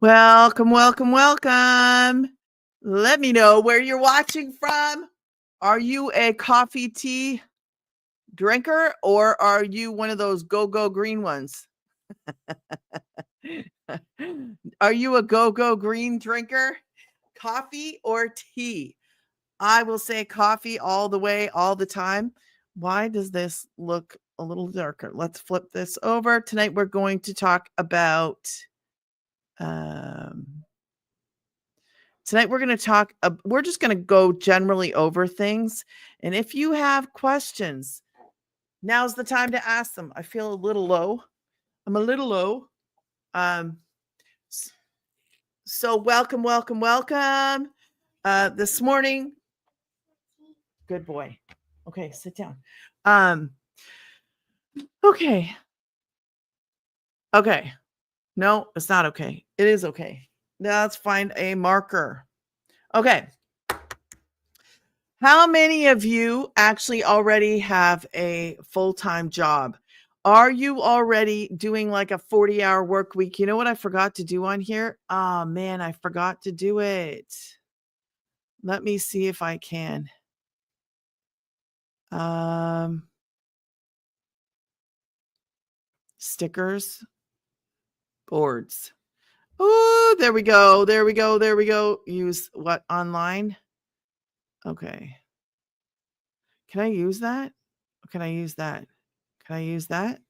Welcome, welcome, welcome. Let me know where you're watching from. Are you a coffee tea drinker or are you one of those go green ones? Are you a go green drinker? Coffee or tea? I will say coffee all the way, all the time. Why does this look a little darker? Let's flip this over. Tonight we're going to talk about um Tonight we're going to talk, we're just going to go generally over things. And if you have questions, now's the time to ask them. I feel a little low. I'm a little low. Um, so welcome, welcome, welcome. This morning, good boy. Okay, sit down. Okay. Okay. No, it's not okay. It is okay. Now let's find a marker. Okay. How many of you actually already have a full-time job? Are you already doing like a 40-hour work week? You know what I forgot to do on here? Oh man, I forgot to do it. Let me see if I can. Stickers, boards. Oh, there we go. There we go. There we go. Use what online? Okay. Can I use that? Can I use that? Can I use that?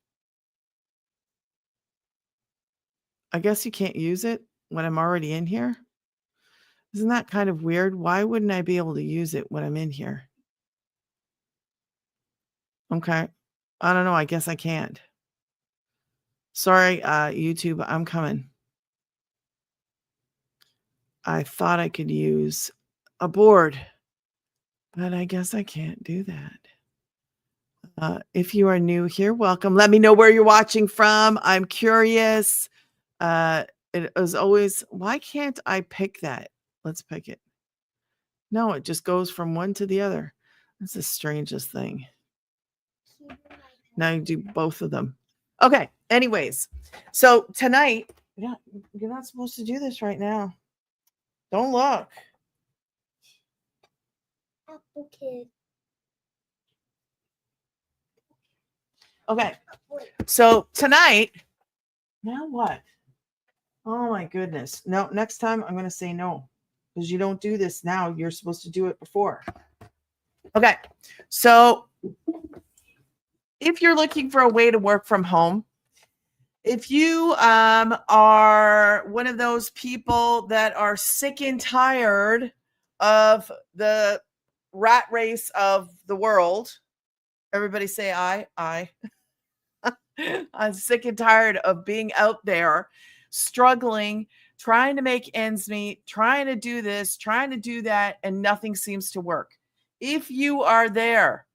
I guess you can't use it when I'm already in here. Isn't that kind of weird? Why wouldn't I be able to use it when I'm in here? Okay. I don't know. I guess I can't. Sorry, YouTube, I'm coming. I thought I could use a board, but I guess I can't do that. If you are new here, welcome. Let me know where you're watching from. I'm curious. It is always, why can't I pick that? Let's pick it. No, it just goes from one to the other. That's the strangest thing. Now you do both of them. Okay. Anyways, so tonight, yeah, you're not supposed to do this right now. Don't look. Apple kid. Okay. So tonight, now what? Oh my goodness. No, next time I'm going to say no because you don't do this now. You're supposed to do it before. Okay. So if you're looking for a way to work from home, if you are one of those people that are sick and tired of the rat race of the world, everybody say I. I'm sick and tired of being out there struggling, trying to make ends meet, trying to do this, trying to do that, and nothing seems to work. If you are there,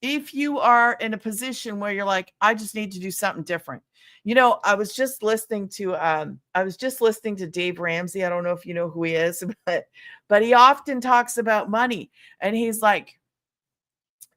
if you are in a position where you're like, I just need to do something different. You know, I was just listening to Dave Ramsey. I don't know if you know who he is, but he often talks about money. And he's like,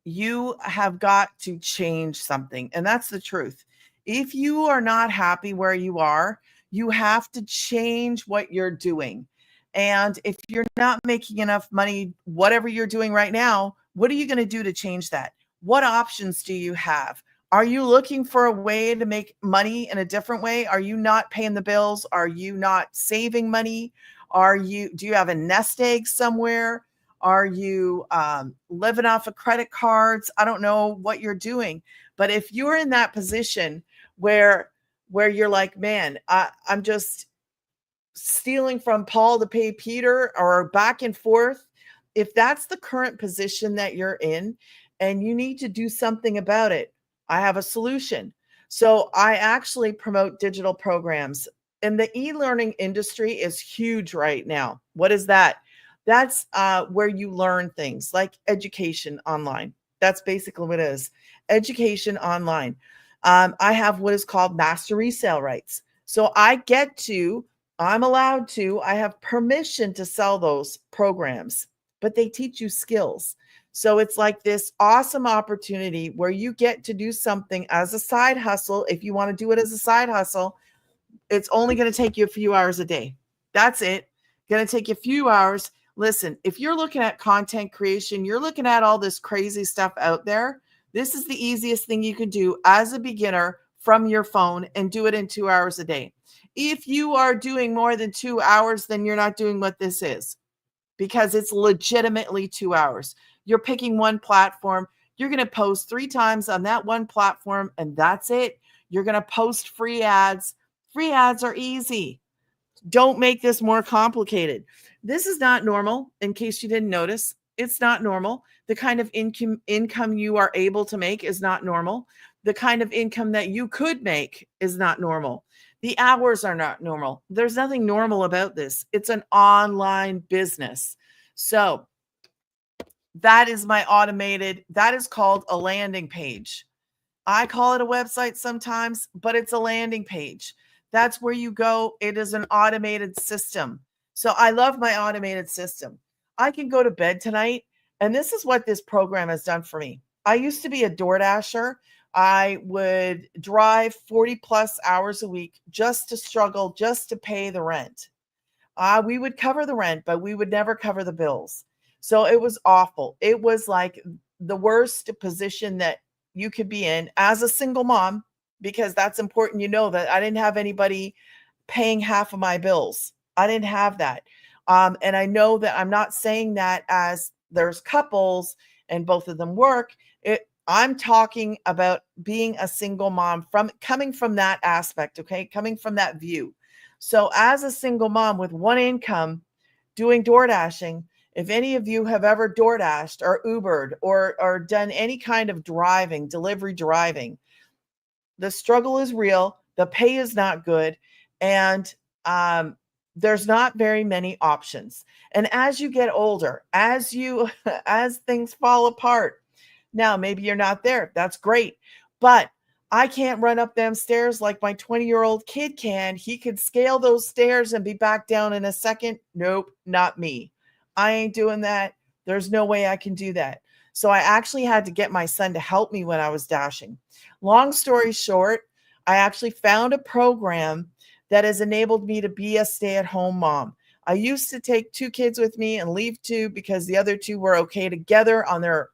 you have got to change something. And that's the truth. If you are not happy where you are, you have to change what you're doing. And if you're not making enough money, whatever you're doing right now, what are you going to do to change that? What options do you have? Are you looking for a way to make money in a different way? Are you not paying the bills? Are you not saving money? Do you have a nest egg somewhere? Are you living off of credit cards? I don't know what you're doing, but if you're in that position where you're like, man, I'm just stealing from Paul to pay Peter or back and forth, if that's the current position that you're in and you need to do something about it, I have a solution. So I actually promote digital programs, and the e-learning industry is huge right now. What is that? That's where you learn things like education online. That's basically what it is. Education online. I have what is called master resale rights. So I'm allowed to, I have permission to sell those programs, but they teach you skills. So it's like this awesome opportunity where you get to do something as a side hustle. If you want to do it as a side hustle, it's only going to take you a few hours a day. That's it. Going to take you a few hours. Listen, if you're looking at content creation, you're looking at all this crazy stuff out there. This is the easiest thing you can do as a beginner from your phone and do it in 2 hours a day. If you are doing more than 2 hours, then you're not doing what this is, because it's legitimately 2 hours. You're picking one platform. You're going to post 3 times on that one platform, and that's it. You're going to post free ads. Free ads are easy. Don't make this more complicated. This is not normal, in case you didn't notice. It's not normal. The kind of income you are able to make is not normal. The kind of income that you could make is not normal. The hours are not normal. There's nothing normal about this. It's an online business. So that is my automated, that is called a landing page. I call it a website sometimes, but it's a landing page. That's where you go. It is an automated system. So I love my automated system. I can go to bed tonight, and this is what this program has done for me. I used to be a DoorDasher. I would drive 40 plus hours a week just to struggle, just to pay the rent. We would cover the rent, but we would never cover the bills. So it was awful. It was like the worst position that you could be in as a single mom, because that's important. You know that I didn't have anybody paying half of my bills. I didn't have that. And I know that I'm not saying that as there's couples and both of them work. I'm talking about being a single mom, from coming from that aspect, okay? Coming from that view. So as a single mom with one income doing DoorDashing, if any of you have ever DoorDashed or Ubered or done any kind of driving, delivery driving, the struggle is real. The pay is not good. And there's not very many options. And as you get older, as things fall apart, now maybe you're not there. That's great. But I can't run up them stairs like my 20-year-old kid can. He could scale those stairs and be back down in a second. Nope, not me. I ain't doing that. There's no way I can do that. So I actually had to get my son to help me when I was dashing. Long story short, I actually found a program that has enabled me to be a stay-at-home mom. I used to take 2 kids with me and leave 2 because the other 2 were okay together on their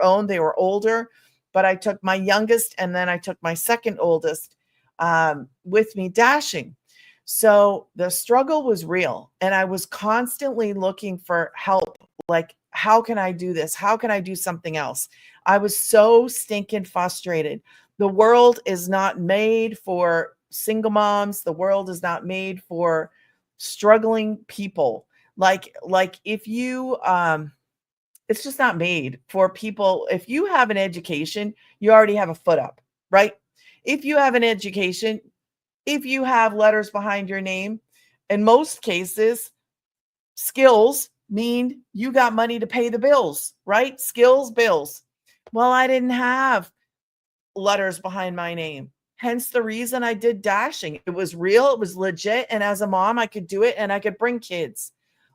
own. They were older, but I took my youngest and then I took my second oldest with me dashing. So the struggle was real, and I was constantly looking for help. Like, how can I do this? How can I do something else? I was so stinking frustrated. The world is not made for single moms. The world is not made for struggling people. Like if you it's just not made for people. If you have an education, you already have a foot up, right? If you have an education, if you have letters behind your name, in most cases, skills mean you got money to pay the bills, right? Skills, bills. Well, I didn't have letters behind my name. Hence the reason I did dashing. It was real, it was legit. And as a mom, I could do it and I could bring kids.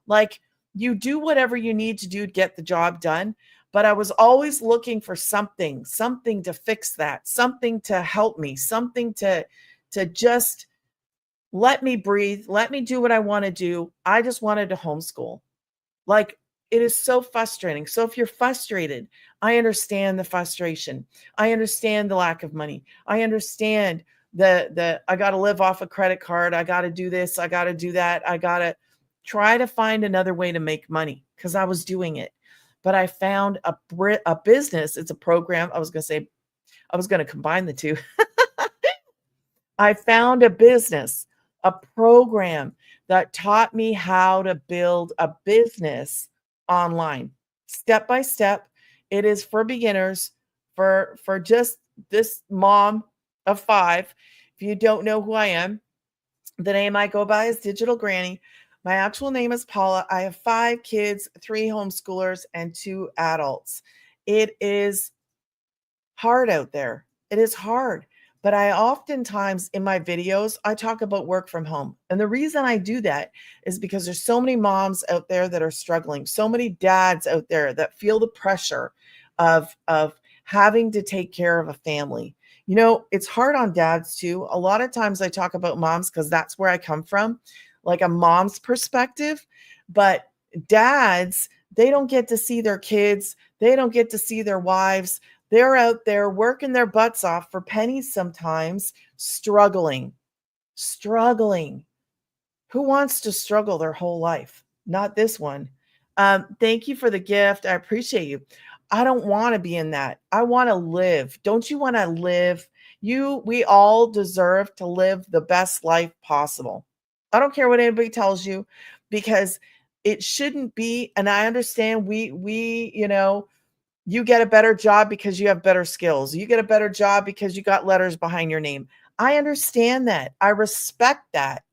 Like, you do whatever you need to do to get the job done. But I was always looking for something to fix that, something to help me, something to just let me breathe, let me do what I want to do. I just wanted to homeschool. Like, it is so frustrating. So if you're frustrated, I understand the frustration. I understand the lack of money. I understand the I got to live off a credit card. I got to do this. I got to do that. I got to try to find another way to make money, because I was doing it. But I found a business. It's a program. I was going to combine the two. I found a business, a program that taught me how to build a business online, step by step. It is for beginners, for just this mom of 5. If you don't know who I am, the name I go by is Digital Granny. My actual name is Paula. I have 5 kids, 3 homeschoolers, and 2 adults. It is hard out there. It is hard. But I oftentimes in my videos, I talk about work from home. And the reason I do that is because there's so many moms out there that are struggling, so many dads out there that feel the pressure of having to take care of a family. You know, it's hard on dads too. A lot of times I talk about moms because that's where I come from. like a mom's perspective, but dads, they don't get to see their kids. They don't get to see their wives. They're out there working their butts off for pennies sometimes, struggling. Who wants to struggle their whole life? Not this one. Thank you for the gift. I appreciate you. I don't want to be in that. I want to live. Don't you want to live? We all deserve to live the best life possible. I don't care what anybody tells you, because it shouldn't be. And I understand you get a better job because you have better skills. You get a better job because you got letters behind your name. I understand that. I respect that.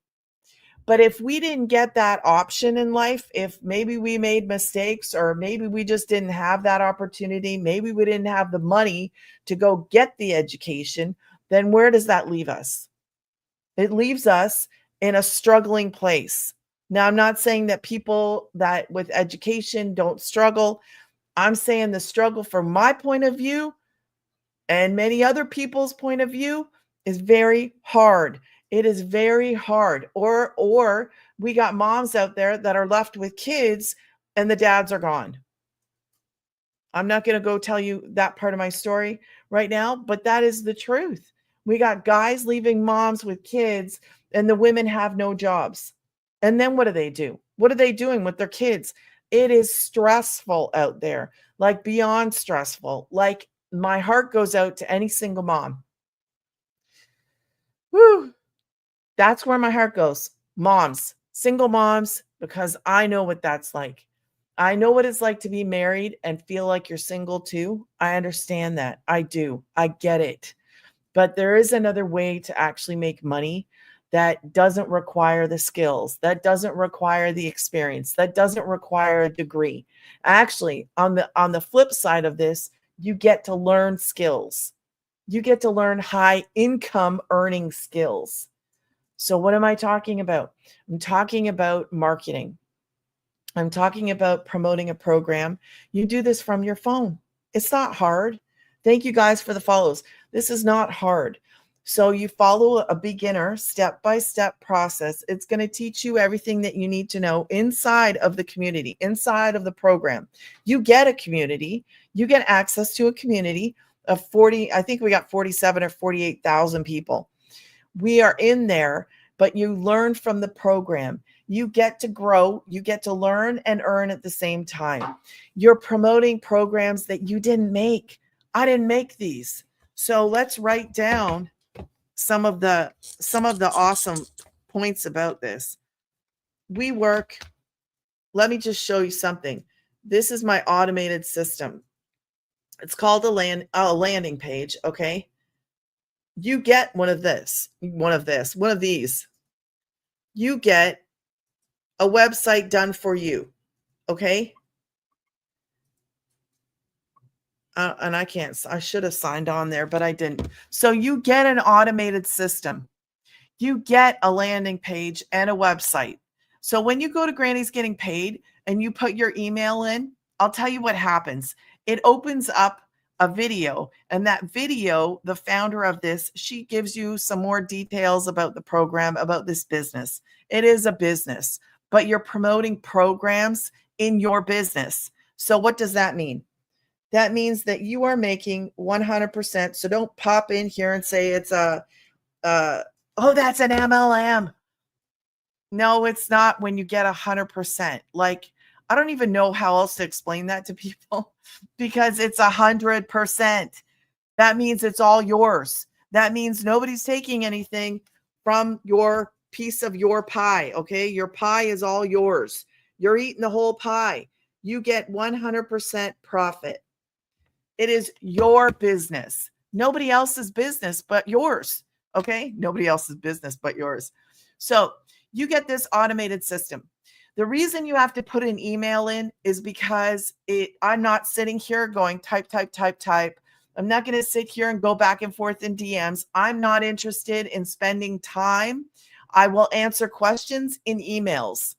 But if we didn't get that option in life, if maybe we made mistakes, or maybe we just didn't have that opportunity, maybe we didn't have the money to go get the education, then where does that leave us? It leaves us in a struggling place. Now, I'm not saying that people that with education don't struggle. I'm saying the struggle from my point of view and many other people's point of view is very hard. It is very hard. Or we got moms out there that are left with kids and the dads are gone. I'm not going to go tell you that part of my story right now, but that is the truth. We got guys leaving moms with kids and the women have no jobs. And then what do they do? What are they doing with their kids? It is stressful out there, like beyond stressful. Like, my heart goes out to any single mom. Whew. That's where my heart goes. Moms, single moms, because I know what that's like. I know what it's like to be married and feel like you're single too. I understand that. I do. I get it. But there is another way to actually make money that doesn't require the skills, that doesn't require the experience, that doesn't require a degree. Actually, on the flip side of this, you get to learn skills. You get to learn high income earning skills. So what am I talking about? I'm talking about marketing. I'm talking about promoting a program. You do this from your phone. It's not hard. Thank you guys for the follows. This is not hard. So you follow a beginner step-by-step process. It's going to teach you everything that you need to know inside of the community, inside of the program. You get a community. You get access to a community of 40, I think we got 47 or 48,000 people. We are in there, but you learn from the program. You get to grow, you get to learn and earn at the same time. You're promoting programs that you didn't make. I didn't make these. So let's write down some of the awesome points about this. We work, let me just show you something. This is my automated system. It's called a landing page, okay? You get one of these. You get a website done for you, okay? And I should have signed on there, but I didn't. So you get an automated system. You get a landing page and a website. So when you go to Granny's Getting Paid and you put your email in, I'll tell you what happens. It opens up a video, and that video, the founder of this, she gives you some more details about the program, about this business. It is a business, but you're promoting programs in your business. So what does that mean? That means that you are making 100%. So don't pop in here and say it's oh, that's an MLM. No, it's not when you get 100%. Like, I don't even know how else to explain that to people because it's 100%. That means it's all yours. That means nobody's taking anything from your piece of your pie. Okay. Your pie is all yours. You're eating the whole pie. You get 100% profit. It is your business. Nobody else's business but yours. Okay. Nobody else's business but yours. So you get this automated system. The reason you have to put an email in is because I'm not sitting here going type. I'm not going to sit here and go back and forth in DMs. I'm not interested in spending time. I will answer questions in emails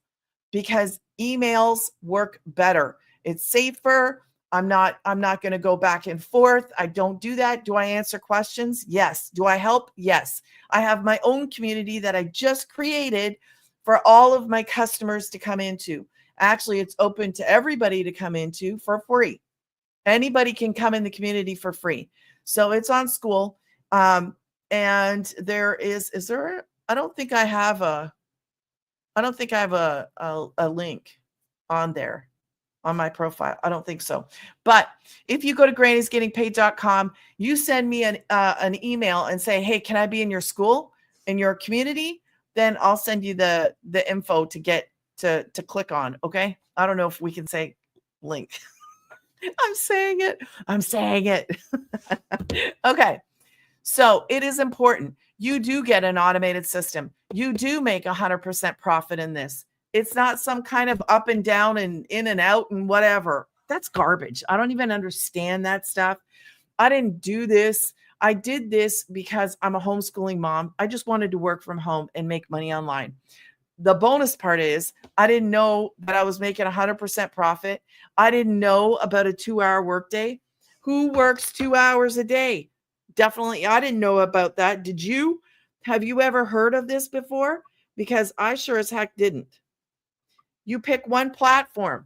because emails work better. It's safer. I'm not going to go back and forth. I don't do that. Do I answer questions? Yes. Do I help? Yes. I have my own community that I just created for all of my customers to come into. Actually, it's open to everybody to come into for free. Anybody can come in the community for free. So it's on school. And there is there, I don't think I have a link on there on my profile. I don't think so. But if you go to grannysgettingpaid.com, you send me an email and say, hey, can I be in your school, in your community? Then I'll send you the info to get to click on. Okay. I don't know if we can say link. I'm saying it. I'm saying it. Okay. So it is important. You do get an automated system. You do make 100% profit in this. It's not some kind of up and down and in and out and whatever. That's garbage. I don't even understand that stuff. I didn't do this. I did this because I'm a homeschooling mom. I just wanted to work from home and make money online. The bonus part is I didn't know that I was making 100% profit. I didn't know about a 2-hour workday. Who works 2 hours a day? Definitely. I didn't know about that. Did you? Have you ever heard of this before? Because I sure as heck didn't. You pick one platform.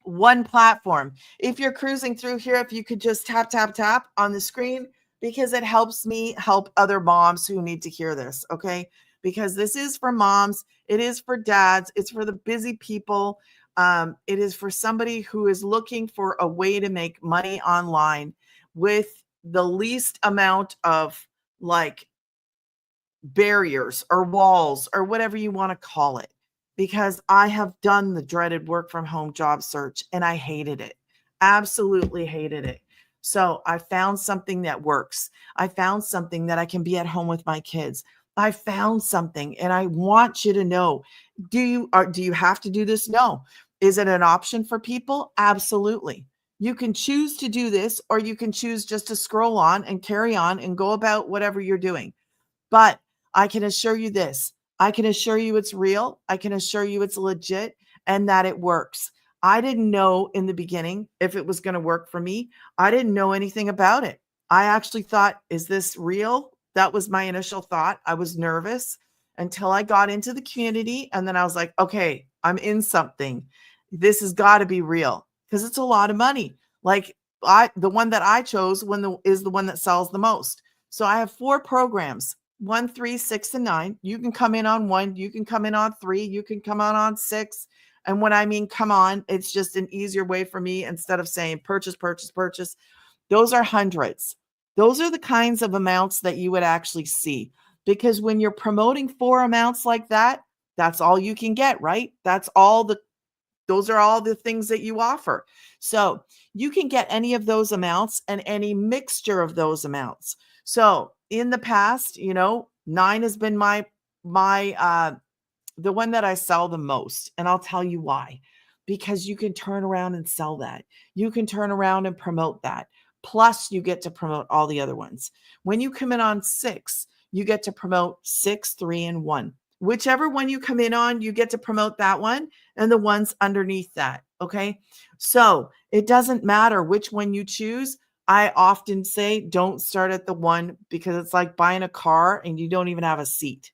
One platform. If you're cruising through here, if you could just tap, tap, tap on the screen, because it helps me help other moms who need to hear this. Okay. Because this is for moms. It is for dads. It's for the busy people. It is for somebody who is looking for a way to make money online with the least amount of like barriers or walls or whatever you want to call it, because I have done the dreaded work from home job search and I hated it. Absolutely hated it. So I found something that works. I found something that I can be at home with my kids. I found something, and I want you to know, do you have to do this? No. Is it an option for people? Absolutely. You can choose to do this, or you can choose just to scroll on and carry on and go about whatever you're doing. But I can assure you this. I can assure you it's real. I can assure you it's legit and that it works. I didn't know in the beginning if it was going to work for me. I didn't know anything about it. I actually thought, is this real? That was my initial thought. I was nervous until I got into the community. And then I was like, okay, I'm in something. This has got to be real, because it's a lot of money. Like the one that I chose is the one that sells the most. So I have 4 programs, 1, 3, 6, and 9. You can come in on 1. You can come in on 3. You can come on 6. And when I mean come on, it's just an easier way for me, instead of saying purchase, purchase, purchase. Those are hundreds. Those are the kinds of amounts that you would actually see. Because when you're promoting 4 amounts like that, that's all you can get, right? Those are all the things that you offer. So you can get any of those amounts and any mixture of those amounts. So in the past, 9 has been my the one that I sell the most. And I'll tell you why. Because you can turn around and sell that. You can turn around and promote that. Plus, you get to promote all the other ones. When you come in on 6, you get to promote 6, 3, and 1. Whichever one you come in on, you get to promote that one and the ones underneath that. Okay. So it doesn't matter which one you choose. I often say don't start at the 1, because it's like buying a car and you don't even have a seat.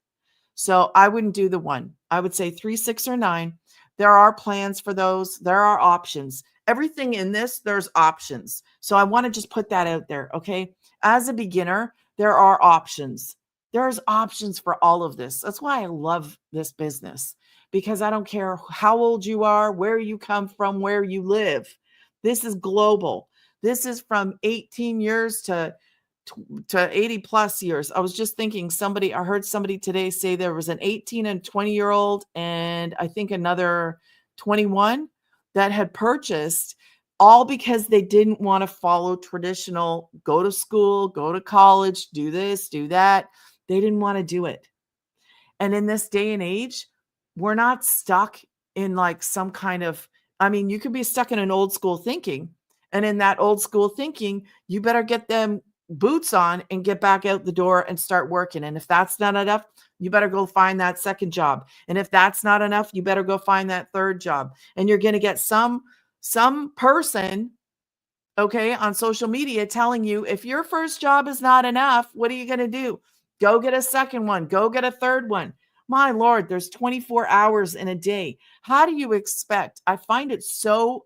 So I wouldn't do the 1. I would say 3, 6, or 9. There are plans for those. There are options. Everything in this, there's options. So I want to just put that out there. Okay. As a beginner, there are options. There's options for all of this. That's why I love this business, because I don't care how old you are, where you come from, where you live. This is global. This is from 18 years to 80 plus years. I was just thinking I heard somebody today say there was an 18 and 20-year-old and I think another 21 that had purchased, all because they didn't want to follow traditional, go to school, go to college, do this, do that. They didn't want to do it. And in this day and age, we're not stuck in like some kind of, you could be stuck in an old school thinking. And in that old school thinking, you better get them boots on and get back out the door and start working. And if that's not enough, you better go find that second job. And if that's not enough, you better go find that third job. And you're going to get some person, okay, on social media telling you, if your first job is not enough, what are you going to do? Go get a second one. Go get a third one. My Lord, there's 24 hours in a day. How do you expect? I find it so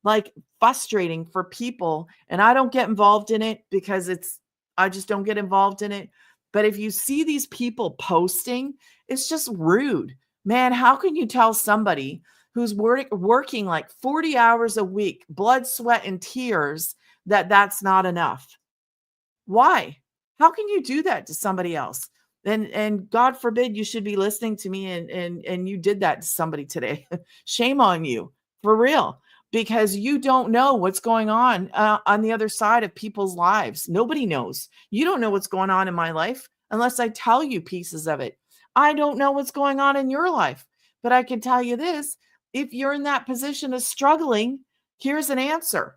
like frustrating for people, and I don't get involved in it because I just don't get involved in it. But if you see these people posting, it's just rude. Man, how can you tell somebody who's working like 40 hours a week, blood, sweat, and tears, that that's not enough? Why? How can you do that to somebody else? And God forbid you should be listening to me and you did that to somebody today. Shame on you, for real, because you don't know what's going on the other side of people's lives. Nobody knows. You don't know what's going on in my life unless I tell you pieces of it. I don't know what's going on in your life, but I can tell you this: if you're in that position of struggling, here's an answer.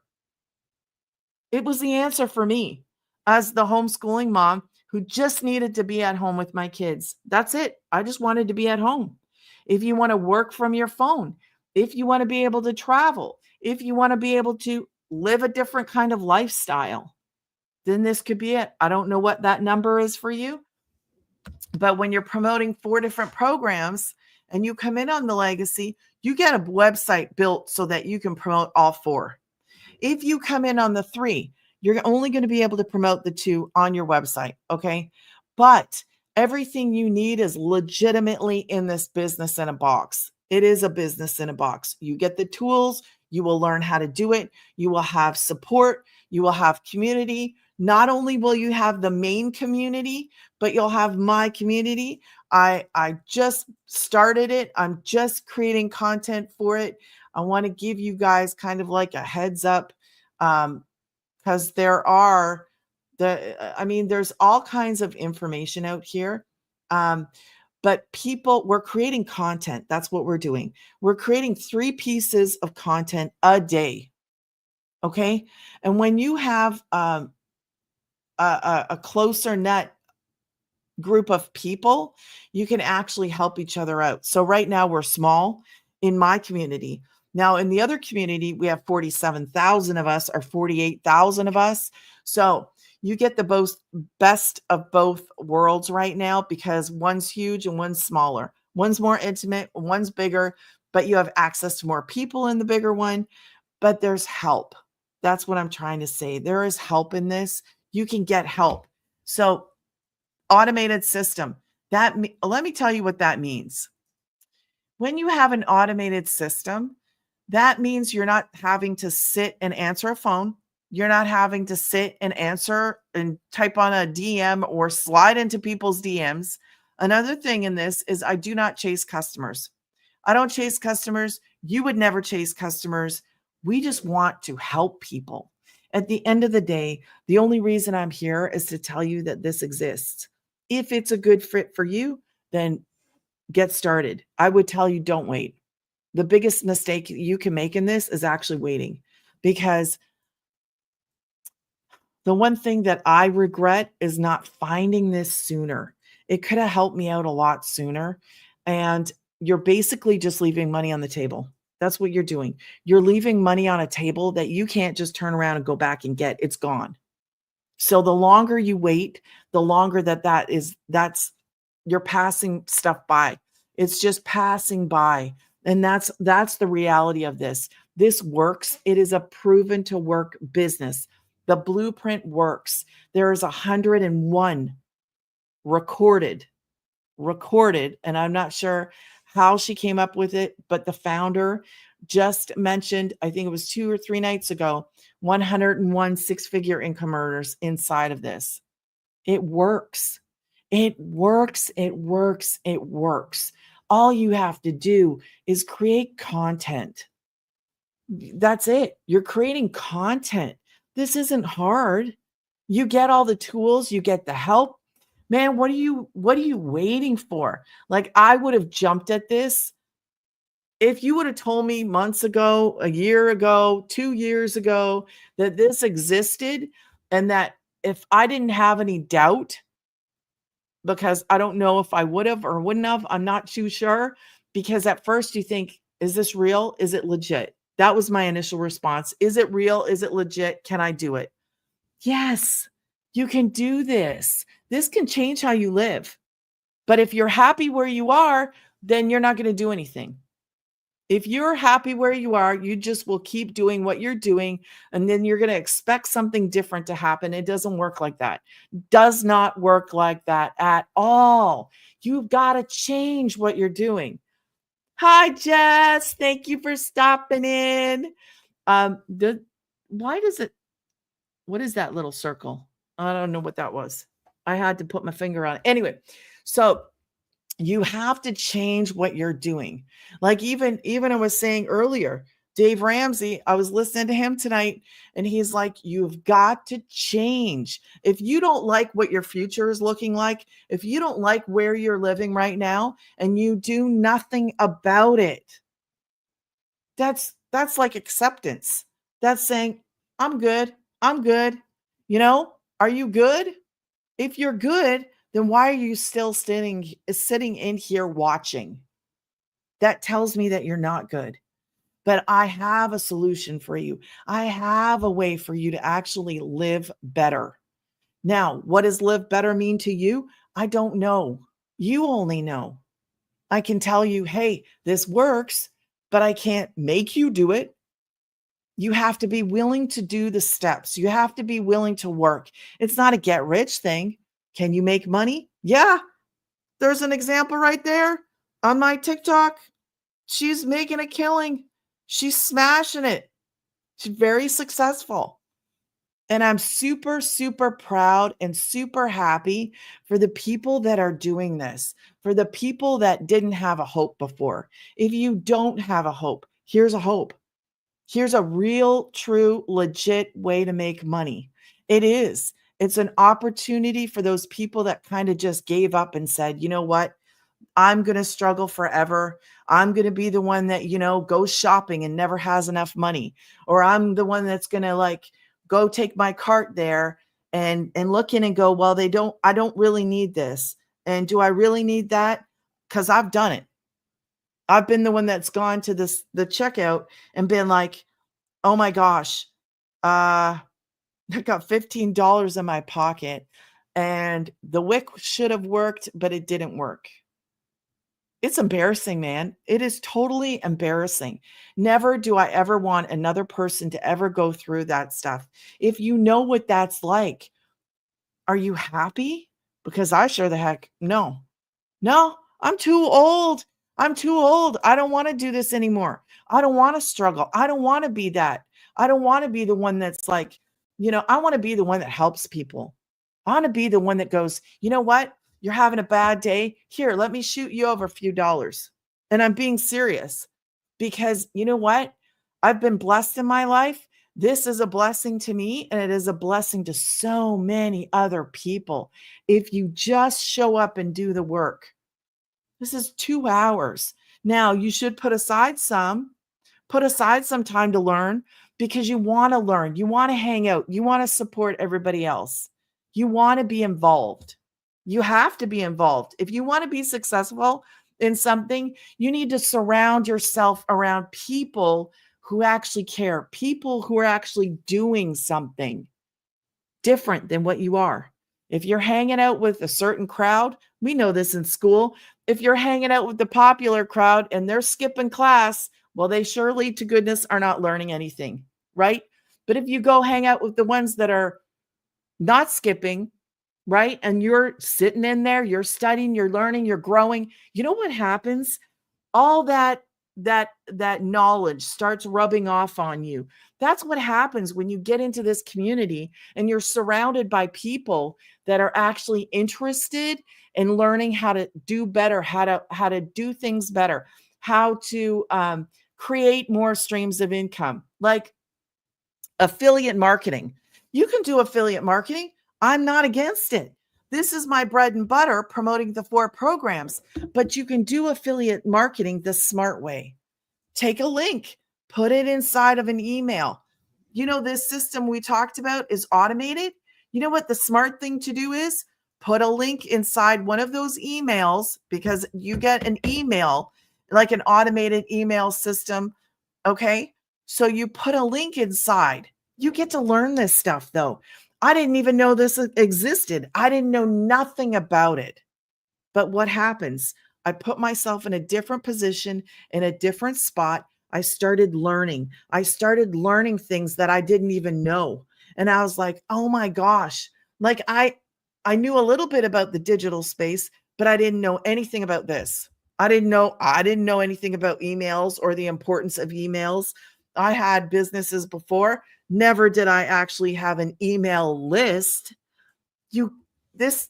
It was the answer for me as the homeschooling mom who just needed to be at home with my kids. That's it. I just wanted to be at home. If you want to work from your phone, if you want to be able to travel, if you want to be able to live a different kind of lifestyle, then this could be it. I don't know what that number is for you, but when you're promoting 4 different programs and you come in on the legacy, you get a website built so that you can promote all 4. If you come in on the 3, you're only going to be able to promote the 2 on your website. Okay. But everything you need is legitimately in this business in a box. It is a business in a box. You get the tools, you will learn how to do it. You will have support, you will have community. Not only will you have the main community, but you'll have my community. I just started it. I'm just creating content for it. I want to give you guys kind of like a heads up, because there's all kinds of information out here. But we're creating content. That's what we're doing. We're creating 3 pieces of content a day. Okay. And when you have a closer net group of people, you can actually help each other out. So right now we're small in my community. Now in the other community, we have 47,000 of us or 48,000 of us. So you get the best of both worlds right now, because one's huge and one's smaller. One's more intimate, one's bigger, but you have access to more people in the bigger one. But there's help. That's what I'm trying to say. There is help in this. You can get help. So automated system. Let me tell you what that means. When you have an automated system, that means you're not having to sit and answer a phone. You're not having to sit and answer and type on a DM or slide into people's DMs. Another thing in this is I do not chase customers. I don't chase customers. You would never chase customers. We just want to help people. At the end of the day, the only reason I'm here is to tell you that this exists. If it's a good fit for you, then get started. I would tell you, don't wait. The biggest mistake you can make in this is actually waiting, because the one thing that I regret is not finding this sooner. It could have helped me out a lot sooner. And you're basically just leaving money on the table. That's what you're doing. You're leaving money on a table that you can't just turn around and go back and get. It's gone. So the longer you wait, the longer that's you're passing stuff by. It's just passing by. And that's the reality of this. This works. It is a proven to work business. The blueprint works. There is 101 recorded, and I'm not sure how she came up with it, but the founder just mentioned, I think it was 2 or 3 nights ago, 101 6-figure income earners inside of this. It works. It works. It works. It works. All you have to do is create content. That's it. You're creating content. This isn't hard. You get all the tools, you get the help. Man, what are you waiting for? Like, I would have jumped at this. If you would have told me months ago, a year ago, 2 years ago that this existed, and that if I didn't have any doubt, because I don't know if I would have or wouldn't have, I'm not too sure, because at first you think, is this real? Is it legit? That was my initial response. Is it real? Is it legit? Can I do it? Yes, you can do this. This can change how you live. But if you're happy where you are, then you're not going to do anything. If you're happy where you are, you just will keep doing what you're doing, and then you're going to expect something different to happen. It doesn't work like that. Does not work like that at all. You've got to change what you're doing. Hi, Jess. Thank you for stopping in. Why does it, what is that little circle? I don't know what that was. I had to put my finger on it. Anyway, so you have to change what you're doing. Like even I was saying earlier, Dave Ramsey, I was listening to him tonight, and he's like, you've got to change. If you don't like what your future is looking like, if you don't like where you're living right now, and you do nothing about it, that's like acceptance. That's saying, I'm good. I'm good. Are you good? If you're good, then why are you still sitting in here watching? That tells me that you're not good. But I have a solution for you. I have a way for you to actually live better. Now, what does live better mean to you? I don't know. You only know. I can tell you, hey, this works, but I can't make you do it. You have to be willing to do the steps. You have to be willing to work. It's not a get rich thing. Can you make money? Yeah. There's an example right there on my TikTok. She's making a killing. She's smashing it. She's very successful. And I'm super, super proud and super happy for the people that are doing this, for the people that didn't have a hope before. If you don't have a hope, here's a hope. Here's a real, true, legit way to make money. It is. It's an opportunity for those people that kind of just gave up and said, you know what? I'm going to struggle forever. I'm going to be the one that, goes shopping and never has enough money. Or I'm the one that's going to go take my cart there and look in and go, well, I don't really need this. And do I really need that? Because I've done it. I've been the one that's gone to the checkout and been like, oh my gosh, I got $15 in my pocket and the wick should have worked, but it didn't work. It's embarrassing, man. It is totally embarrassing. Never do I ever want another person to ever go through that stuff. If you know what that's like, are you happy? Because I sure the heck no. No, I'm too old. I'm too old. I don't want to do this anymore. I don't want to struggle. I don't want to be that. I don't want to be the one that's like, I want to be the one that helps people. I want to be the one that goes, you know what? You're having a bad day. Here, let me shoot you over a few dollars. And I'm being serious because you know what? I've been blessed in my life. This is a blessing to me, and it is a blessing to so many other people. If you just show up and do the work, this is 2 hours. Now, you should put aside some time to learn because you want to learn. You want to hang out. You want to support everybody else. You want to be involved. You have to be involved. If you want to be successful in something, you need to surround yourself around people who actually care, people who are actually doing something different than what you are. If you're hanging out with a certain crowd, we know this in school. If you're hanging out with the popular crowd and they're skipping class, well, they surely to goodness are not learning anything, right? But if you go hang out with the ones that are not skipping, right? And you're sitting in there, you're studying, you're learning, you're growing. You know what happens? All that knowledge starts rubbing off on you. That's what happens when you get into this community and you're surrounded by people that are actually interested in learning how to do better, how to do things better, how to create more streams of income, like affiliate marketing. You can do affiliate marketing. I'm not against it. This is my bread and butter, promoting the 4 programs, but you can do affiliate marketing the smart way. Take a link, put it inside of an email. This system we talked about is automated. You know what the smart thing to do is? Put a link inside one of those emails because you get an email, like an automated email system. Okay. So you put a link inside. You get to learn this stuff though. I didn't even know this existed. I didn't know nothing about it. But what happens? I put myself in a different position, in a different spot. I started learning. I started learning things that I didn't even know. And I was like, oh my gosh. Like I knew a little bit about the digital space, but I didn't know anything about this. I didn't know anything about emails or the importance of emails. I had businesses before. Never did I actually have an email list. You this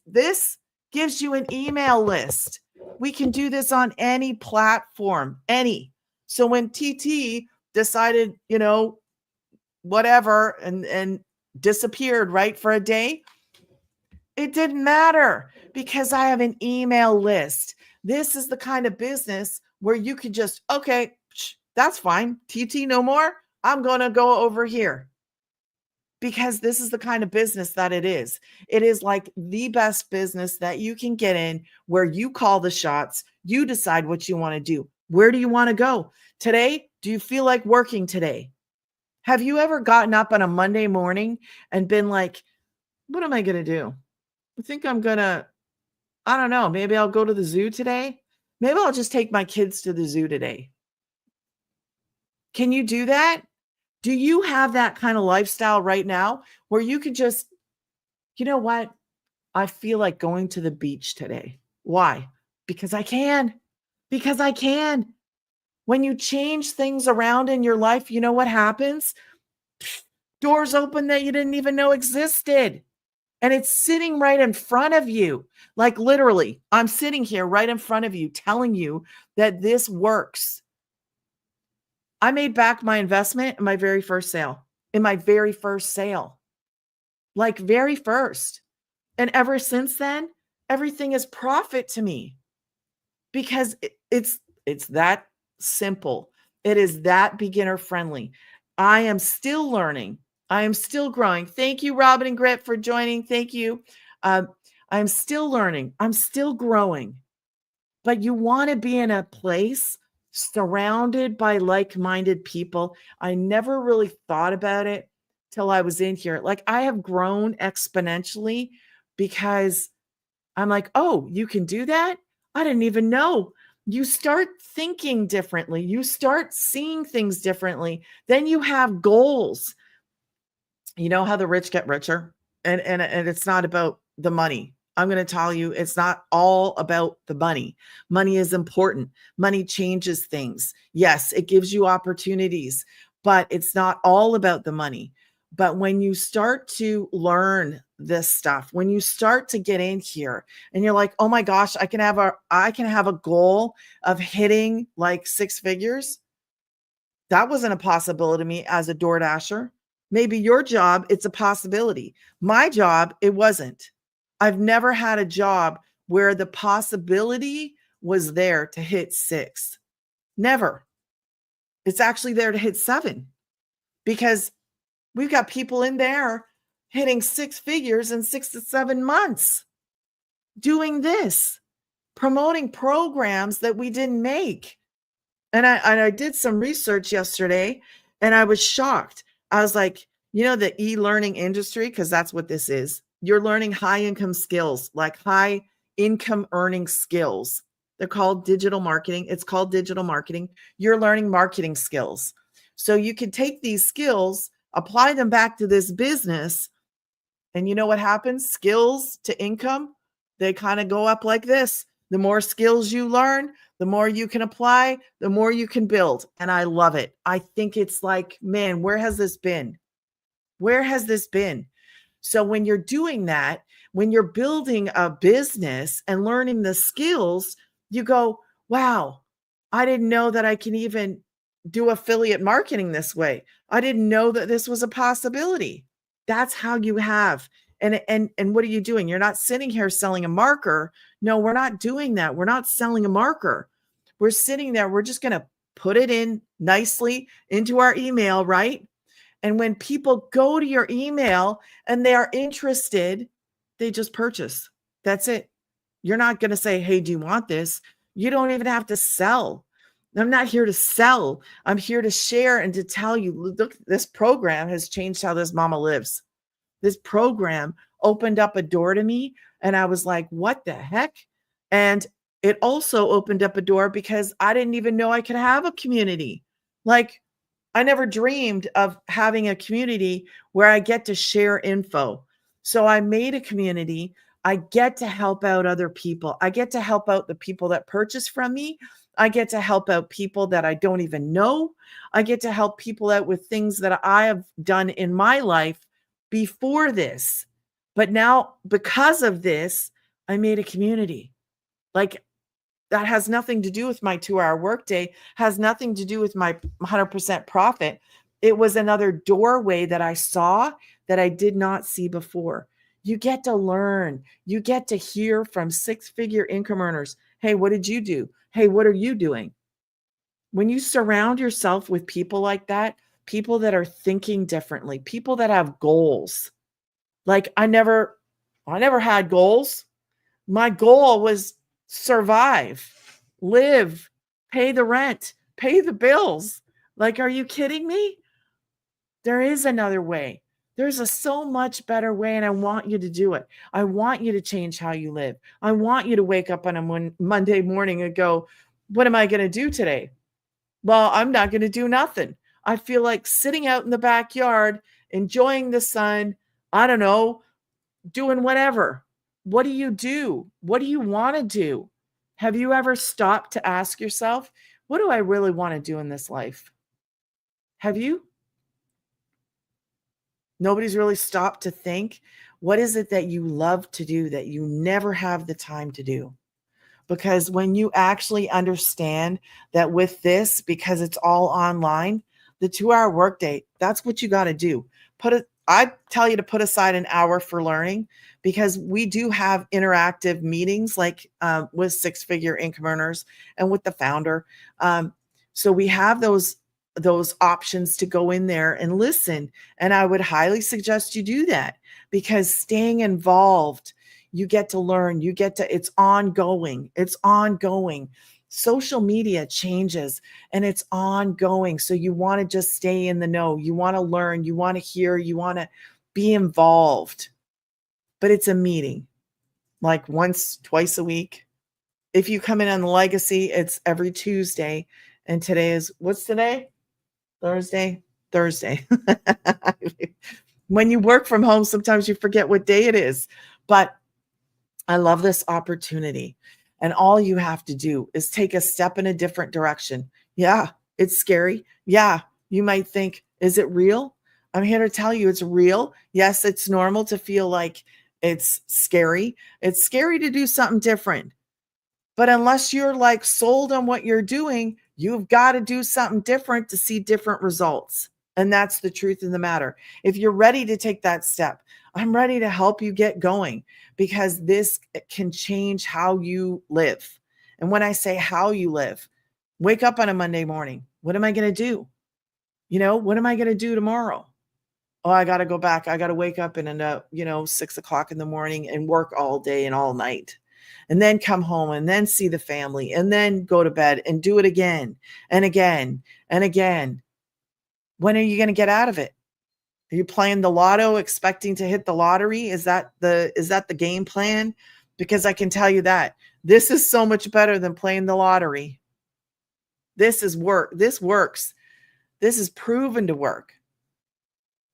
gives you an email list. We can do this on any platform, any. So when TT decided, whatever and disappeared right for a day, it didn't matter because I have an email list. This is the kind of business where you could just, okay, that's fine. TT no more. I'm going to go over here because this is the kind of business that it is. It is like the best business that you can get in where you call the shots. You decide what you want to do. Where do you want to go? Today, do you feel like working today? Have you ever gotten up on a Monday morning and been like, what am I going to do? I think I don't know, maybe I'll go to the zoo today. Maybe I'll just take my kids to the zoo today. Can you do that? Do you have that kind of lifestyle right now where you could just, you know what? I feel like going to the beach today. Why? Because I can. Because I can. When you change things around in your life, you know what happens? Doors open that you didn't even know existed. And it's sitting right in front of you. Like literally, I'm sitting here right in front of you telling you that this works. I made back my investment in my very first sale. Like very first. And ever since then, everything is profit to me because it's that simple. It is that beginner friendly. I am still learning. I am still growing. Thank you, Robin and Grit, for joining. Thank you. I'm still learning. I'm still growing. But you want to be in a place surrounded by like-minded people. I never really thought about it till I was in here. Like I have grown exponentially because I'm like, oh, you can do that? I didn't even know. You start thinking differently. You start seeing things differently. Then you have goals. You know how the rich get richer? And it's not about the money. I'm going to tell you, it's not all about the money. Money is important. Money changes things. Yes, it gives you opportunities, but it's not all about the money. But when you start to learn this stuff, when you start to get in here and you're like, oh my gosh, I can have a goal of hitting like 6 figures. That wasn't a possibility to me as a DoorDasher. Maybe your job, it's a possibility. My job, it wasn't. I've never had a job where the possibility was there to hit 6. Never. It's actually there to hit 7 because we've got people in there hitting 6 figures in 6 to 7 months doing this, promoting programs that we didn't make. And I did some research yesterday and I was shocked. I was like, the e-learning industry, because that's what this is. You're learning high income skills, like high income earning skills. They're called digital marketing. It's called digital marketing. You're learning marketing skills. So you can take these skills, apply them back to this business. And you know what happens? Skills to income, they kind of go up like this. The more skills you learn, the more you can apply, the more you can build. And I love it. I think it's like, man, where has this been? Where has this been? So when you're doing that, when you're building a business and learning the skills, you go, wow, I didn't know that I can even do affiliate marketing this way. I didn't know that this was a possibility. That's how you have. And what are you doing? You're not sitting here selling a marker. No, we're not doing that. We're not selling a marker. We're sitting there. We're just going to put it in nicely into our email, right? And when people go to your email and they are interested, they just purchase. That's it. You're not going to say, hey, do you want this? You don't even have to sell. I'm not here to sell. I'm here to share and to tell you, look, this program has changed how this mama lives. This program opened up a door to me. And I was like, what the heck? And it also opened up a door because I didn't even know I could have a community. Like, I never dreamed of having a community where I get to share info. So I made a community. I get to help out other people. I get to help out the people that purchase from me. I get to help out people that I don't even know. I get to help people out with things that I have done in my life before this. But now, because of this, I made a community. Like, that has nothing to do with my 2-hour workday, has nothing to do with my 100% profit. It was another doorway that I saw that I did not see before. You get to learn. You get to hear from six-figure income earners. Hey, what did you do? Hey, what are you doing? When you surround yourself with people like that, people that are thinking differently, people that have goals. Like, I never had goals. My goal was survive, live, pay the rent, pay the bills. Like, are you kidding me? There is another way. There's a so much better way, and I want you to do it. I want you to change how you live. I want you to wake up on a Monday morning and go, what am I going to do today? Well, I'm not going to do nothing. I feel like sitting out in the backyard, enjoying the sun. I don't know, doing whatever. What do you do? What do you want to do? Have you ever stopped to ask yourself, what do I really want to do in this life? Have you? Nobody's really stopped to think, what is it that you love to do that you never have the time to do? Because when you actually understand that with this, because it's all online, the 2-hour workday, that's what you got to do. I tell you to put aside an hour for learning, because we do have interactive meetings like with six-figure income earners and with the founder. So we have those options to go in there and listen. And I would highly suggest you do that, because staying involved, you get to learn, it's ongoing. It's ongoing. Social media changes and it's ongoing. So you want to just stay in the know. You want to learn, you want to hear, you want to be involved. But it's a meeting, like once, twice a week. If you come in on the legacy, it's every Tuesday. And today is, what's today? Thursday. When you work from home, sometimes you forget what day it is. But I love this opportunity. And all you have to do is take a step in a different direction. Yeah, it's scary. Yeah, you might think, is it real? I'm here to tell you it's real. Yes, it's normal to feel like it's scary. It's scary to do something different. But unless you're like sold on what you're doing, you've got to do something different to see different results. And that's the truth of the matter. If you're ready to take that step, I'm ready to help you get going, because this can change how you live. And when I say how you live, wake up on a Monday morning. What am I going to do? What am I going to do tomorrow? Oh, I got to go back. I got to wake up and end up, 6 o'clock in the morning and work all day and all night. And then come home and then see the family and then go to bed and do it again and again and again. When are you going to get out of it? Are you playing the lotto expecting to hit the lottery? Is that the game plan? Because I can tell you that this is so much better than playing the lottery. This is work. This works. This is proven to work.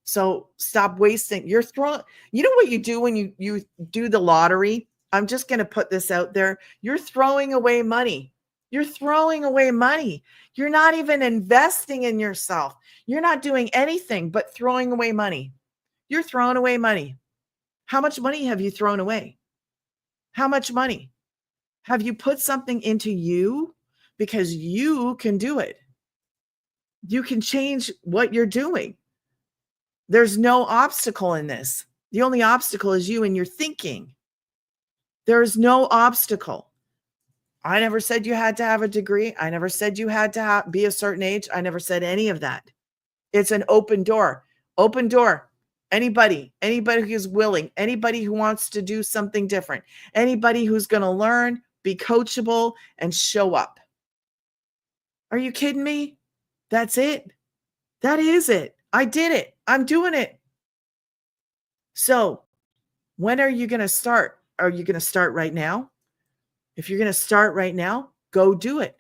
So stop wasting. You know what you do when you do the lottery? I'm just going to put this out there. You're throwing away money. You're throwing away money. You're not even investing in yourself. You're not doing anything but throwing away money. You're throwing away money. How much money have you thrown away? How much money? Have you put something into you? Because you can do it. You can change what you're doing. There's no obstacle in this. The only obstacle is you and your thinking. There's no obstacle. I never said you had to have a degree. I never said you had to be a certain age. I never said any of that. It's an open door. Open door. Anybody who's willing, anybody who wants to do something different, anybody who's going to learn, be coachable, and show up. Are you kidding me? That's it. That is it. I did it. I'm doing it. So when are you going to start? Are you going to start right now? If you're going to start right now, go do it.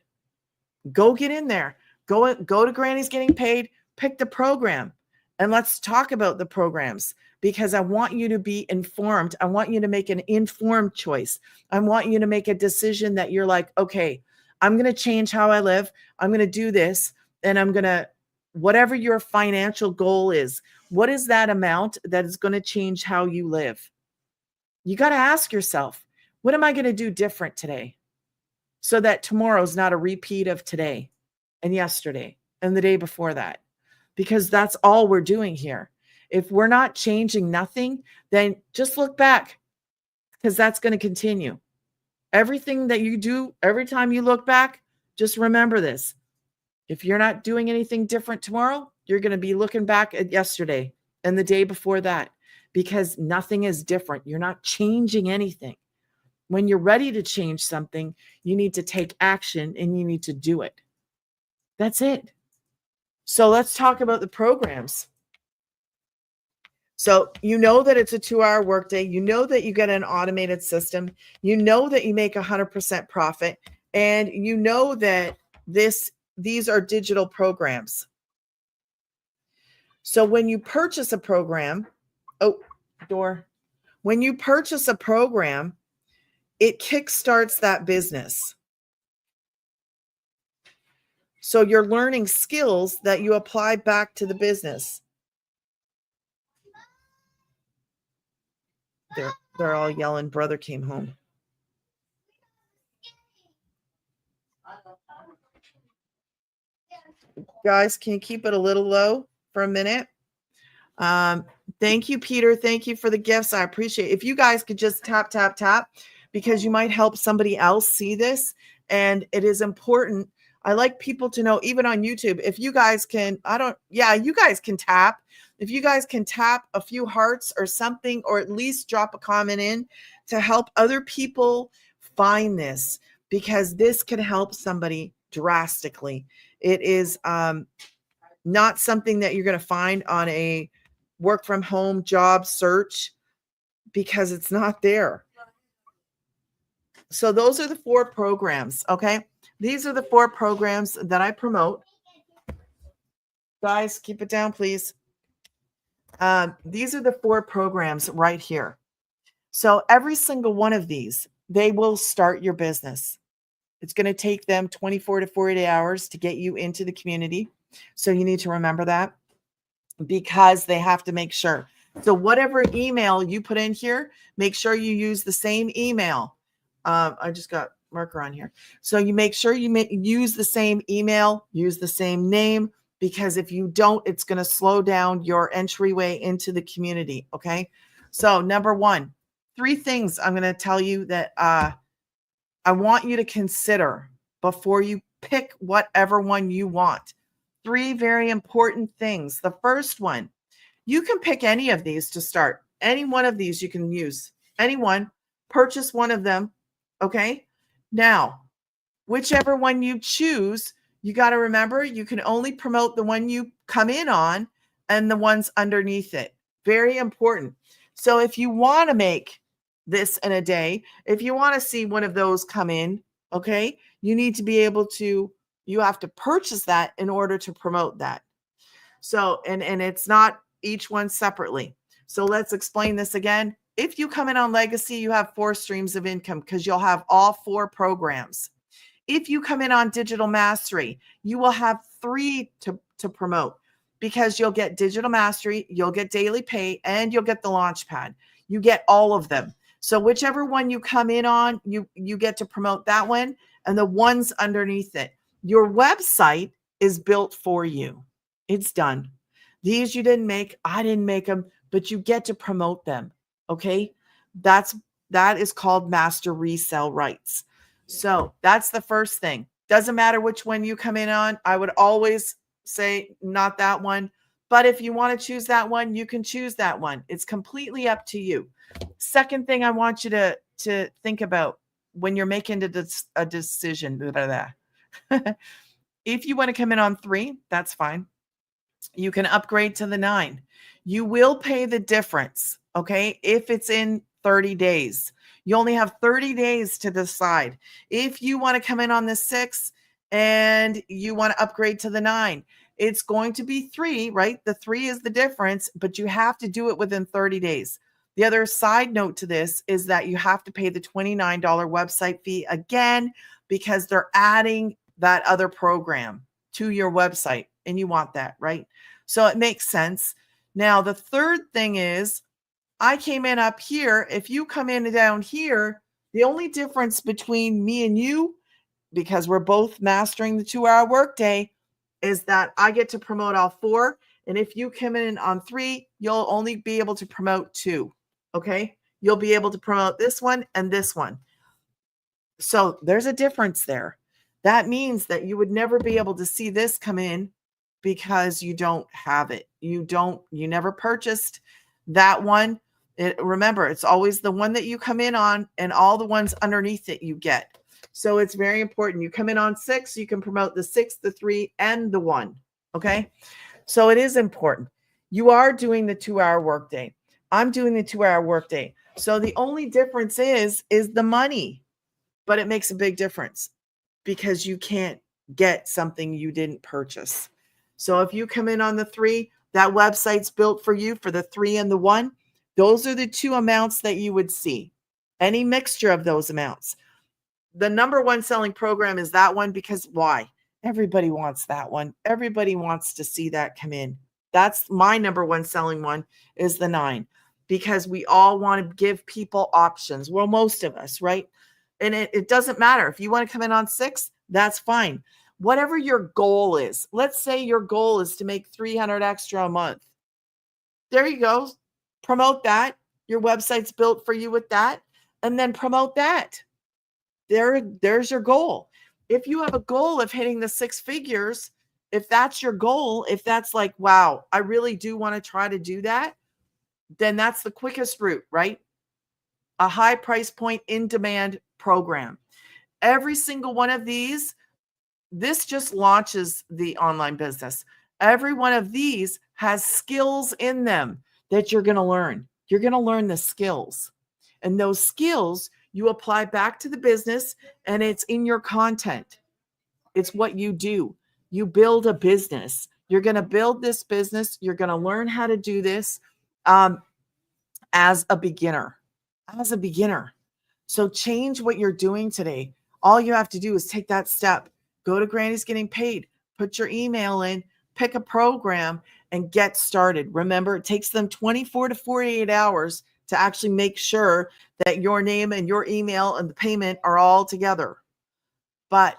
Go get in there. Go to Granny's Getting Paid, pick the program, and let's talk about the programs, because I want you to be informed. I want you to make an informed choice. I want you to make a decision that you're like, okay, I'm going to change how I live. I'm going to do this, and I'm going to, whatever your financial goal is, what is that amount that is going to change how you live? You got to ask yourself, what am I going to do different today so that tomorrow's not a repeat of today and yesterday and the day before that? Because that's all we're doing here. If we're not changing nothing, then just look back, because that's going to continue. Everything that you do, every time you look back, just remember this. If you're not doing anything different tomorrow, you're going to be looking back at yesterday and the day before that, because nothing is different. You're not changing anything. When you're ready to change something, you need to take action and you need to do it. That's it. So let's talk about the programs. So you know that it's a 2-hour workday. You know that you get an automated system. You know that you make 100% profit. And you know that these are digital programs. So when you purchase a program, when you purchase a program, it kickstarts that business. So you're learning skills that you apply back to the business. They're all yelling, brother came home. Guys, can you keep it a little low for a minute? Thank you, Peter. Thank you for the gifts. I appreciate it. If you guys could just tap, because you might help somebody else see this. And it is important. I like people to know, even on YouTube, if you guys can, you guys can tap. If you guys can tap a few hearts or something, or at least drop a comment in to help other people find this, because this can help somebody drastically. It is not something that you're going to find on a work from home job search, because it's not there. So those are the 4 programs. Okay. These are the 4 programs that I promote. Guys, keep it down, please. These are the 4 programs right here. So every single one of these, they will start your business. It's going to take them 24 to 48 hours to get you into the community. So you need to remember that, because they have to make sure. So whatever email you put in here, make sure you use the same email. I just got marker on here. So you make sure you use the same email, use the same name, because if you don't, it's going to slow down your entryway into the community. Okay. So number 1, 3 things I'm going to tell you that I want you to consider before you pick whatever one you want. 3 very important things. The first one, you can pick any of these to start. Any one of these you can use. Anyone, purchase one of them. Okay. Now, whichever one you choose, you got to remember, you can only promote the one you come in on and the ones underneath it. Very important. So if you want to make this in a day, if you want to see one of those come in, okay, you need to be able to, you have to purchase that in order to promote that. So, and it's not each one separately. So let's explain this again. If you come in on Legacy, you have 4 streams of income, because you'll have all 4 programs. If you come in on Digital Mastery, you will have 3 to promote, because you'll get Digital Mastery, you'll get Daily Pay, and you'll get the Launchpad. You get all of them. So whichever one you come in on, you get to promote that one and the ones underneath it. Your website is built for you. It's done. These you didn't make, I didn't make them, but you get to promote them. Okay. That is called master resale rights. So that's the first thing. Doesn't matter which one you come in on. I would always say not that one. But if you want to choose that one, you can choose that one. It's completely up to you. Second thing I want you to think about when you're making a decision. If you want to come in on 3, that's fine. You can upgrade to the 9. You will pay the difference, okay, if it's in 30 days. You only have 30 days to decide. If you want to come in on the 6 and you want to upgrade to the 9, it's going to be 3, right? The 3 is the difference, but you have to do it within 30 days. The other side note to this is that you have to pay the $29 website fee again because they're adding that other program to your website and you want that, right? So it makes sense. Now, the third thing is I came in up here. If you come in down here, the only difference between me and you, because we're both mastering the 2-hour workday, is that I get to promote all 4. And if you come in on 3, you'll only be able to promote 2. Okay. You'll be able to promote this one and this one. So there's a difference there. That means that you would never be able to see this come in because you don't have it. You never purchased that one. Remember, it's always the one that you come in on and all the ones underneath it you get. So it's very important. You come in on 6, you can promote the 6, the 3, and the 1. Okay. So it is important. You are doing the 2-hour workday. I'm doing the 2-hour workday. So the only difference is the money, but it makes a big difference because you can't get something you didn't purchase. So if you come in on the 3, that website's built for you for the 3 and the 1. Those are the 2 amounts that you would see. Any mixture of those amounts. The number 1 selling program is that one because why? Everybody wants that one. Everybody wants to see that come in. That's my number 1 selling one is the 9 because we all want to give people options. Well, most of us, right? And it doesn't matter. If you want to come in on 6, that's fine. Whatever your goal is. Let's say your goal is to make 300 extra a month. There you go. Promote that. Your website's built for you with that. And then promote that. There's your goal. If you have a goal of hitting the 6 figures, if that's your goal, if that's like, wow, I really do want to try to do that, then that's the quickest route, right? A high price point in demand program. Every single one of these, this just launches the online business. Every one of these has skills in them that you're going to learn. You're going to learn the skills. And those skills you apply back to the business and it's in your content. It's what you do. You build a business. You're going to build this business. You're going to learn how to do this as a beginner. So change what you're doing today. All you have to do is take that step. Go to Granny's Getting Paid. Put your email in. Pick a program and get started. Remember, it takes them 24 to 48 hours to actually make sure that your name and your email and the payment are all together. But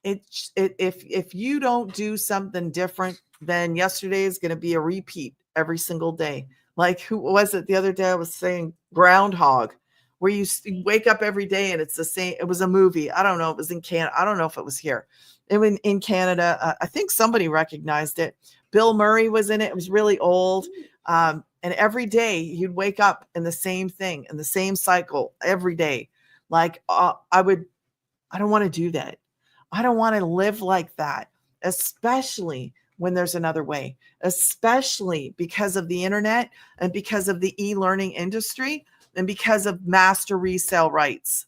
if you don't do something different, then yesterday is going to be a repeat every single day. Like, who was it the other day? I was saying Groundhog, where you wake up every day and it's the same. It was a movie. I don't know. It was in Canada. I don't know if it was here. It was in Canada. I think somebody recognized it. Bill Murray was in it. It was really old. And every day you'd wake up in the same thing, in the same cycle every day. Like, I don't want to do that. I don't want to live like that, especially when there's another way, especially because of the internet and because of the e-learning industry and because of master resale rights.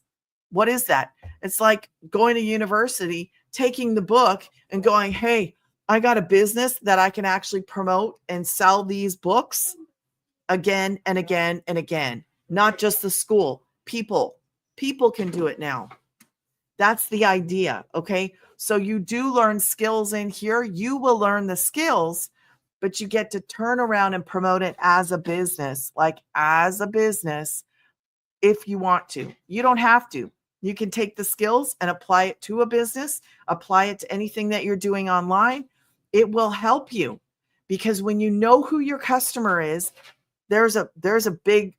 What is that? It's like going to university, taking the book and going, hey, I got a business that I can actually promote and sell these books again and again and again. Not just the school. People can do it now. That's the idea. Okay. So you do learn skills in here. You will learn the skills, but you get to turn around and promote it as a business, if you want to. You don't have to. You can take the skills and apply it to a business, apply it to anything that you're doing online. It will help you because when you know who your customer is, there's a big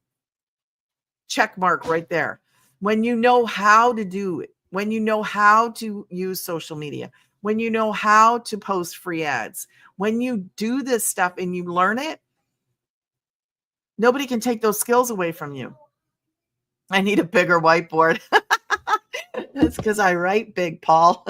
check mark right there. When you know how to do it, when you know how to use social media, when you know how to post free ads, when you do this stuff and you learn it, nobody can take those skills away from you. I need a bigger whiteboard. That's because I write big, Paul.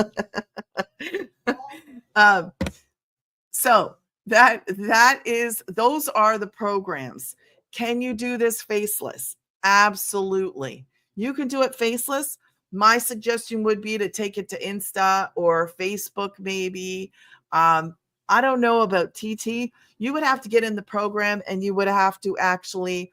So those are the programs. Can you do this faceless? Absolutely. You can do it faceless. My suggestion would be to take it to Insta or Facebook, maybe. I don't know about TT. You would have to get in the program and you would have to actually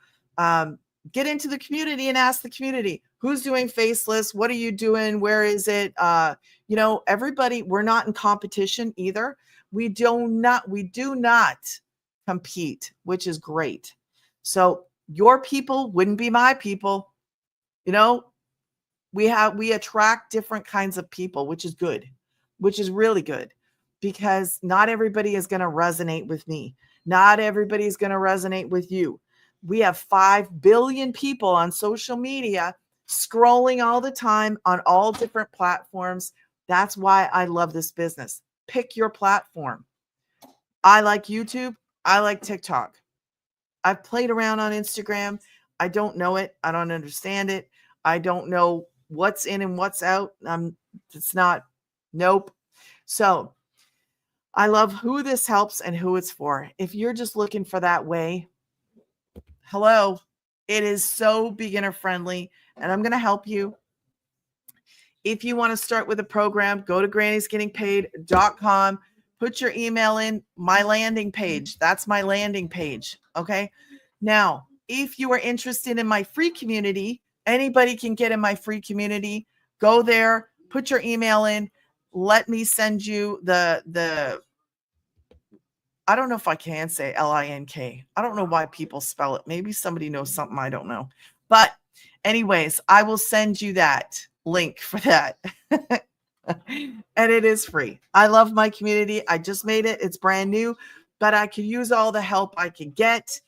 get into the community and ask the community who's doing faceless. What are you doing? Where is it? Everybody, we're not in competition either. We do not compete, which is great. So your people wouldn't be my people. We attract different kinds of people, which is good, which is really good, because not everybody is going to resonate with me. Not everybody is going to resonate with you. We have 5 billion people on social media scrolling all the time on all different platforms. That's why I love this business. Pick your platform. I like YouTube. I like TikTok. I've played around on Instagram. I don't know it. I don't understand it. I don't know what's in and what's out. It's not, nope. So I love who this helps and who it's for. If you're just looking for that way, hello, it is so beginner friendly and I'm going to help you. If you want to start with a program, go to grannysgettingpaid.com, put your email in my landing page. That's my landing page. Okay. Now, if you are interested in my free community, anybody can get in my free community. Go there, put your email in. Let me send you the I don't know if I can say LINK. I don't know why people spell it. Maybe somebody knows something I don't know. But anyways, I will send you that link for that. And it is free. I love my community. I just made it. It's brand new, but I could use all the help I could get.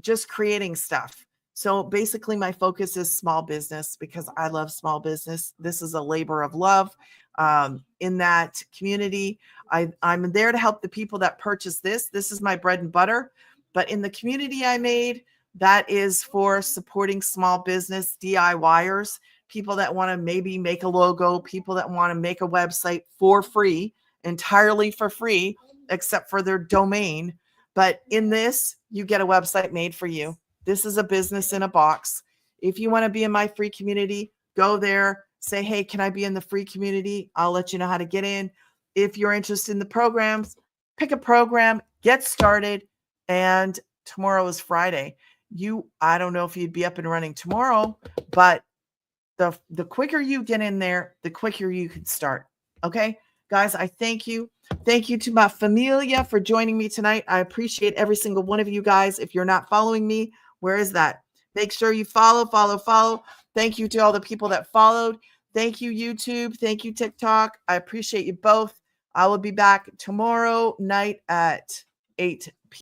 Just creating stuff. So basically my focus is small business because I love small business. This is a labor of love. In that community, I'm there to help the people that purchase this. This is my bread and butter. But in the community I made, that is for supporting small business DIYers, people that want to maybe make a logo, people that want to make a website for free, entirely for free, except for their domain. But in this, you get a website made for you. This is a business in a box. If you want to be in my free community, go there, say, hey, can I be in the free community? I'll let you know how to get in. If you're interested in the programs, pick a program, get started. And tomorrow is Friday. I don't know if you'd be up and running tomorrow, but the quicker you get in there, the quicker you can start. Okay, guys, I thank you. Thank you to my familia for joining me tonight. I appreciate every single one of you guys. If you're not following me, where is that? Make sure you follow. Thank you to all the people that followed. Thank you, YouTube. Thank you, TikTok. I appreciate you both. I will be back tomorrow night at 8 p.m.